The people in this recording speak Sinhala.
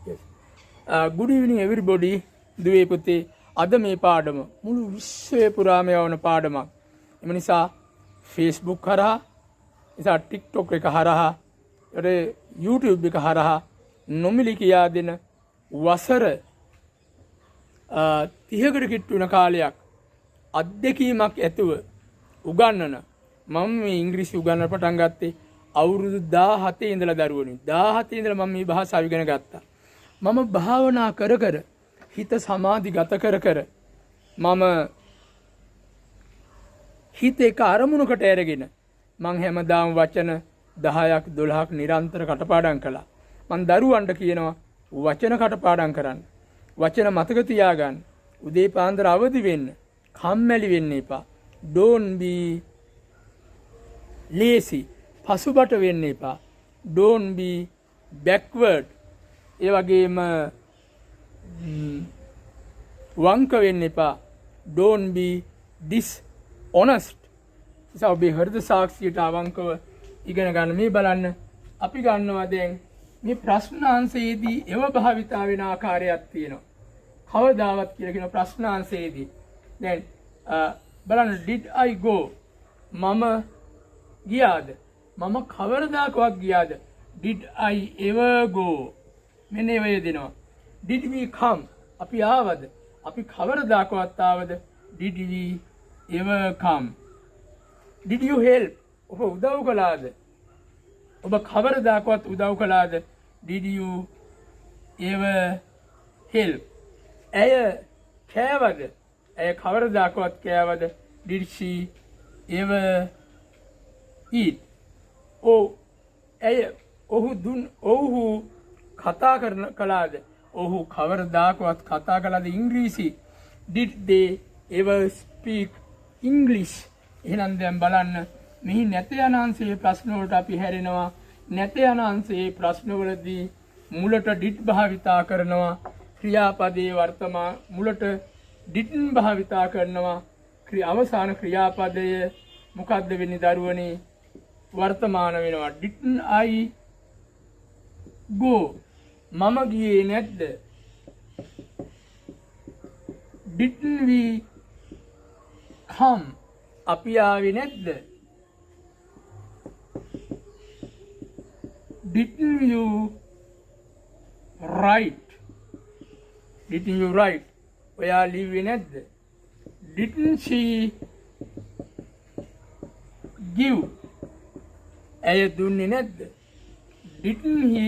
Yes. Good evening everybody. දුවේ පුතේ අද මේ පාඩම මුළු විශ්වය පුරාම යවන පාඩමක්. එම නිසා Facebook හරහා, නිසා TikTok එක හරහා, YouTube එක හරහා නොමිලි කියා දෙන වසර 30කට කිට්ටු වෙන කාලයක් අත්දැකීමක් ඇතුව උගන්වන මම මේ ඉංග්‍රීසි උගන්වන්න පටන් ගත්තේ අවුරුදු 17 ඉඳලා දරුවනේ 17 ඉඳලා මම මේ භාෂාව ඉගෙන ගත්තා. මම භාවනා කර කර හිත සමාධිගත කර කර මම හිත එක අරමුණකට අරගෙන මං හැමදාම වචන 10ක් 12ක් නිරන්තර කටපාඩම් කළා. මං දරුවන්ට කියනවා වචන කටපාඩම් කරන්න. වචන මතක තියාගන්න. උදේ පාන්දර අවදි වෙන්න. කම්මැලි වෙන්න එපා. Don't be lazy. පසුබට වෙන්න එපා. Don't be backward. ඒ වගේම වංක වෙන්න එපා. Don't be dishonest. නිසා ඔබේ හෘද සාක්ෂියට අවංකව ඉගෙන ගන්න. මේ බලන්න අපි ගන්නවා දැන් මේ ප්‍රශ්නාංශයේදී එව භාවිතා වෙන ආකාරයක් තියෙනවා. කවදාවත් කියලා කියන ප්‍රශ්නාංශයේදී දැන් බලන්න did I go මම ගියාද? මම කවරදාකවත් ගියාද? did I ever go මෙන්න ඒ වගේ දෙනවා. did we come අපි ආවද? අපි කවරදාකවත් ආවද? did we ever come? did you help ඔබ උදව් කළාද? ඔබ කවරදාකවත් උදව් කළාද? did you ever help? ඇය කෑවද? ඇය කවරදාකවත් කෑවද? did she ever eat? ඔහු කතා කළාද? ඔහු කවරදාකවත් කතා කළාද ඉංග්‍රීසි? did they ever speak English? එහෙනම් දැන් බලන්න මෙහි නැත යන අංශයේ ප්‍රශ්න වලට අපි හැරෙනවා. නැත යන අංශයේ ප්‍රශ්න වලදී මුලට did භාවිතා කරනවා. ක්‍රියාපදයේ වර්තමාන මුලට didn't භාවිතා කරනවා. අවසාන ක්‍රියාපදය මොකද්ද වෙන්නේ දරුවනේ? වර්තමාන වෙනවා. didn't I go මම ගියේ නැද්ද? didn't we come අපි ආවේ නැද්ද? didn't you write ඔයා ලිව්වේ නැද්ද? didn't she give ඇය දුන්නේ නැද්ද? didn't he